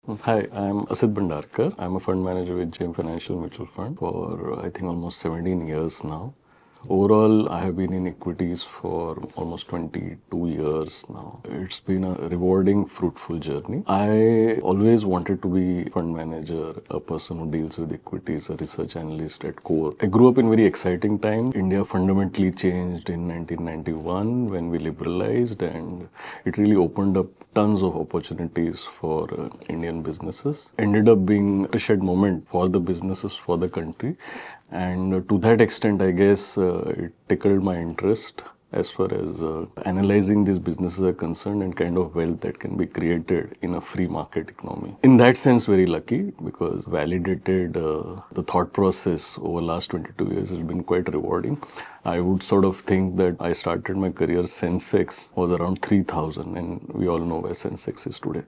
Hi, I'm Asit Bhandarkar. I'm a fund manager with JM Financial Mutual Fund for I think almost 17 years now. Overall, I have been in equities for almost 22 years now. It's been a rewarding, fruitful journey. I always wanted to be fund manager, a person who deals with equities, a research analyst at core. I grew up in very exciting time. India fundamentally changed in 1991 when we liberalized, and it really opened up tons of opportunities for Indian businesses. Ended up being a watershed moment for the businesses, for the country. And to that extent, I guess it tickled my interest as far as analyzing these businesses are concerned and kind of wealth that can be created in a free market economy. In that sense, very lucky because validated the thought process over last 22 years has been quite rewarding. I would sort of think that I started my career, ScanX was around 3,000 and we all know where ScanX is today.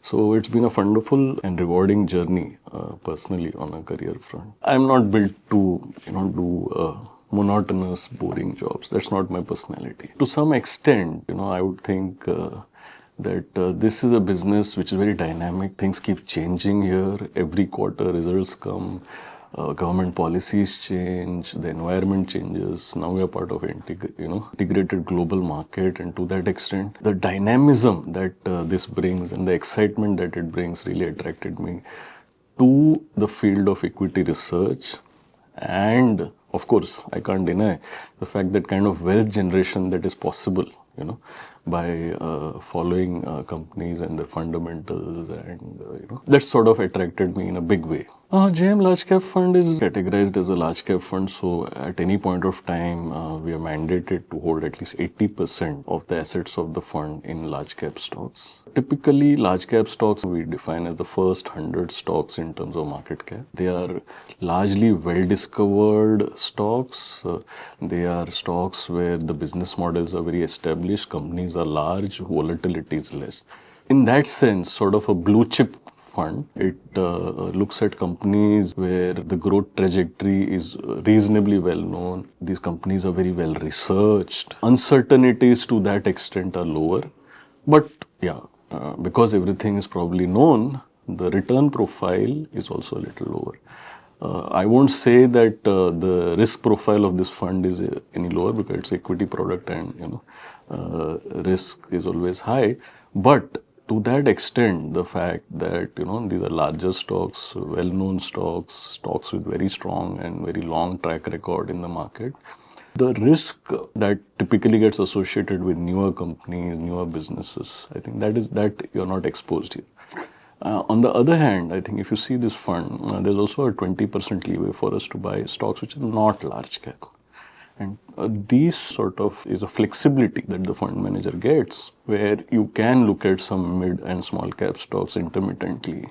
So it's been a wonderful and rewarding journey personally on a career front. I'm not built to do monotonous, boring jobs. That's not my personality. To some extent, I would think that this is a business which is very dynamic. Things keep changing here. Every quarter results come. Government policies change, the environment changes. Now we are part of integrated global market, and to that extent, the dynamism that this brings and the excitement that it brings really attracted me to the field of equity research. And of course, I can't deny the fact that kind of wealth generation that is possible, by following companies and their fundamentals, and that sort of attracted me in a big way. JM Largecap Fund is categorized as a large cap fund, so at any point of time, we are mandated to hold at least 80% of the assets of the fund in large cap stocks. Typically, large cap stocks we define as the first 100 stocks in terms of market cap. They are largely well discovered stocks. They are stocks where the business models are very established, companies are large, volatility is less. In that sense, sort of a blue chip fund. It looks at companies where the growth trajectory is reasonably well known. These companies are very well researched. Uncertainties to that extent are lower. But because everything is probably known, the return profile is also a little lower. I won't say that the risk profile of this fund is any lower because it's equity product and risk is always high. But to that extent, the fact that these are larger stocks, well-known stocks, stocks with very strong and very long track record in the market, the risk that typically gets associated with newer companies, newer businesses, I think that you're not exposed here. On the other hand, I think if you see this fund, there's also a 20% leeway for us to buy stocks which are not large cap. And these sort of is a flexibility that the fund manager gets where you can look at some mid and small cap stocks intermittently,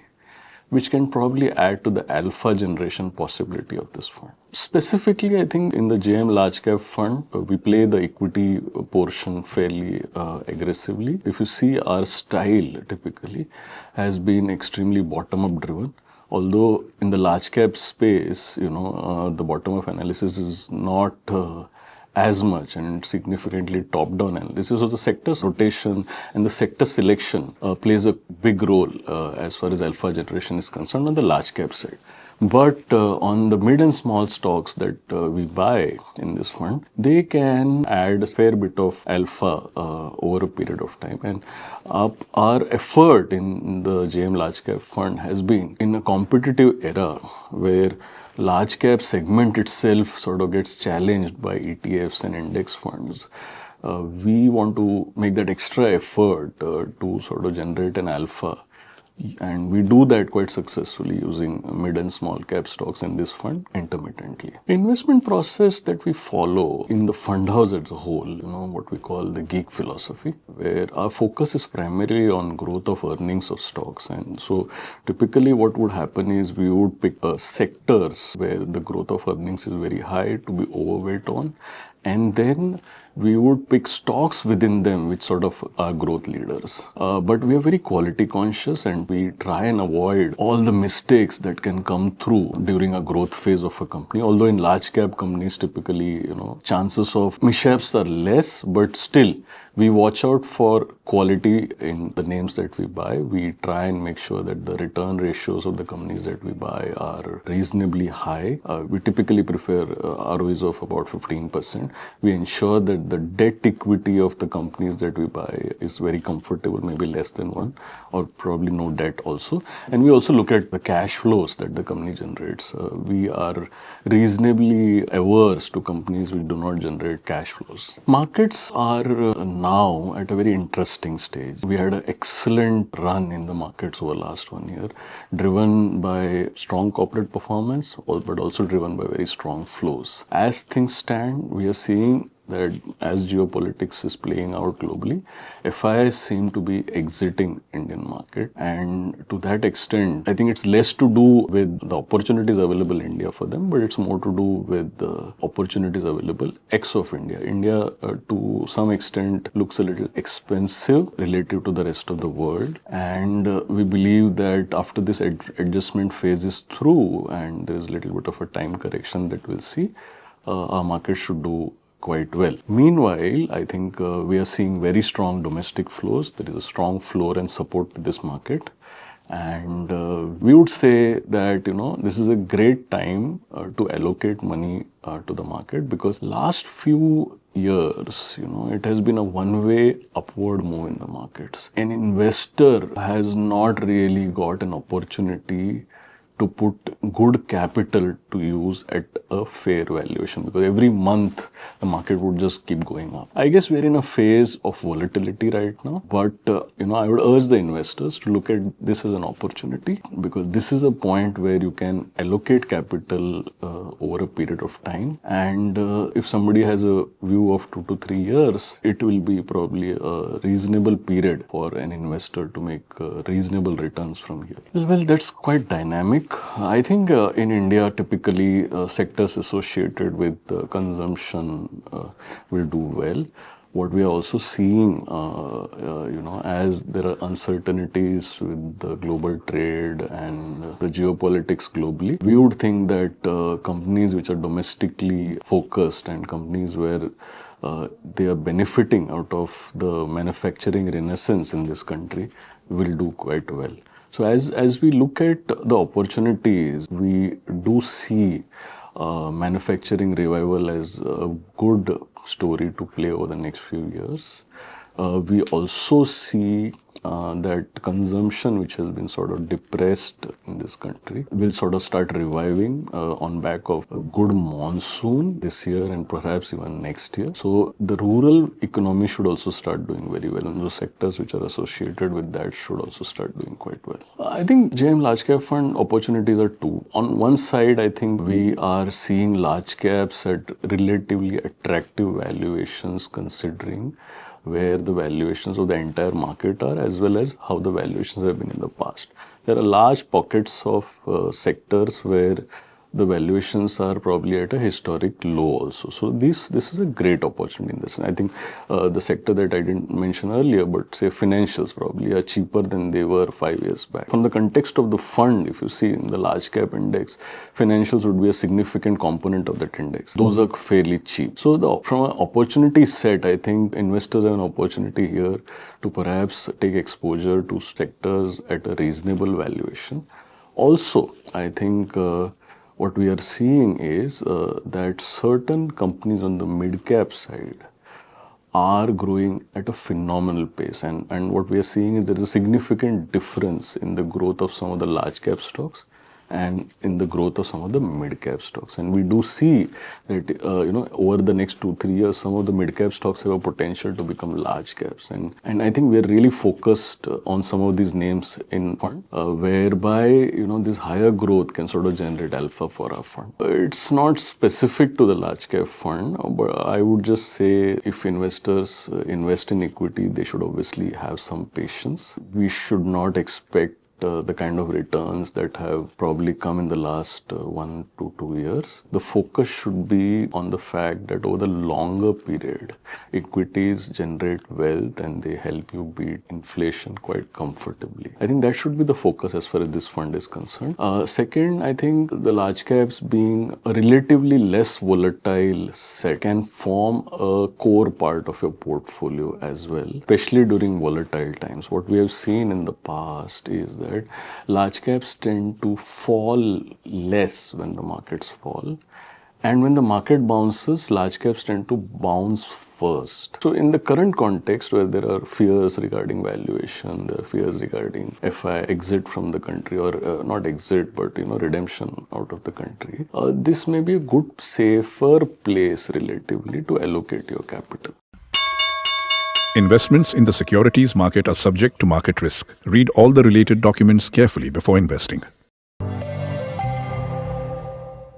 which can probably add to the alpha generation possibility of this fund. Specifically, I think in the JM Large Cap Fund, we play the equity portion fairly aggressively. If you see, our style typically has been extremely bottom-up driven. Although in the large cap space, the bottom-up analysis is not as much and significantly top-down analysis. So the sector's rotation and the sector selection plays a big role as far as alpha generation is concerned on the large cap side. But on the mid and small stocks that we buy in this fund, they can add a fair bit of alpha over a period of time. And our effort in the JM Large Cap Fund has been in a competitive era where large cap segment itself sort of gets challenged by ETFs and index funds. We want to make that extra effort to sort of generate an alpha. And we do that quite successfully using mid and small cap stocks in this fund intermittently. The investment process that we follow in the fund house as a whole, what we call the geek philosophy, where our focus is primarily on growth of earnings of stocks. And so typically what would happen is we would pick sectors where the growth of earnings is very high to be overweight on. And then we would pick stocks within them which sort of are growth leaders. But we are very quality conscious and we try and avoid all the mistakes that can come through during a growth phase of a company. Although in large cap companies, typically, chances of mishaps are less, but still We watch out for quality in the names that we buy. We try and make sure that the return ratios of the companies that we buy are reasonably high. We typically prefer ROEs of about 15%. We ensure that the debt equity of the companies that we buy is very comfortable, maybe less than one, or probably no debt also. And we also look at the cash flows that the company generates. We are reasonably averse to companies which do not generate cash flows. Markets are now at a very interesting stage. We had an excellent run in the markets over the last 1 year, driven by strong corporate performance, but also driven by very strong flows. As things stand, we are seeing that as geopolitics is playing out globally, FIIs seem to be exiting Indian market, and to that extent, I think it's less to do with the opportunities available in India for them, but it's more to do with the opportunities available ex of India. India, to some extent, looks a little expensive relative to the rest of the world, and we believe that after this adjustment phase is through and there is a little bit of a time correction that we'll see, our market should do quite well. Meanwhile, I think we are seeing very strong domestic flows. There is a strong floor and support to this market. And we would say that, this is a great time to allocate money to the market, because last few years, it has been a one-way upward move in the markets. An investor has not really got an opportunity to put good capital to use at a fair valuation, because every month the market would just keep going up. I guess we're in a phase of volatility right now, but I would urge the investors to look at this as an opportunity, because this is a point where you can allocate capital over a period of time, and if somebody has a view of 2 to 3 years, it will be probably a reasonable period for an investor to make reasonable returns from here. Well, that's quite dynamic. I think in India, typically sectors associated with consumption will do well. What we are also seeing, as there are uncertainties with the global trade and the geopolitics globally, we would think that companies which are domestically focused and companies where they are benefiting out of the manufacturing renaissance in this country will do quite well. So as we look at the opportunities, we do see manufacturing revival as a good story to play over the next few years. We also see that consumption, which has been sort of depressed in this country, will sort of start reviving on back of a good monsoon this year and perhaps even next year. So the rural economy should also start doing very well, and those sectors which are associated with that should also start doing quite well. I think JM Large Cap Fund opportunities are two. On one side, I think we are seeing large caps at relatively attractive valuations, considering where the valuations of the entire market are, as well as how the valuations have been in the past. There are large pockets of sectors where the valuations are probably at a historic low also. So this is a great opportunity in this. And I think the sector that I didn't mention earlier, but say financials probably are cheaper than they were 5 years back. From the context of the fund, if you see in the large cap index, financials would be a significant component of that index. Those are fairly cheap. So from an opportunity set, I think investors have an opportunity here to perhaps take exposure to sectors at a reasonable valuation. Also, I think what we are seeing is that certain companies on the mid-cap side are growing at a phenomenal pace. And what we are seeing is there is a significant difference in the growth of some of the large-cap stocks and in the growth of some of the mid-cap stocks. And we do see that, over the next 2-3 years, some of the mid-cap stocks have a potential to become large caps. And I think we are really focused on some of these names in fund, whereby, this higher growth can sort of generate alpha for our fund. It's not specific to the large cap fund, but I would just say if investors invest in equity, they should obviously have some patience. We should not expect the kind of returns that have probably come in the last 1 to 2 years. The focus should be on the fact that over the longer period, equities generate wealth and they help you beat inflation quite comfortably. I think that should be the focus as far as this fund is concerned. Second, I think the large caps being a relatively less volatile set can form a core part of your portfolio as well, especially during volatile times. What we have seen in the past is that large caps tend to fall less when the markets fall. And when the market bounces, large caps tend to bounce first. So in the current context where there are fears regarding valuation, there are fears regarding FI exit from the country or not exit, but redemption out of the country, this may be a good, safer place relatively to allocate your capital. Investments in the securities market are subject to market risk. Read all the related documents carefully before investing.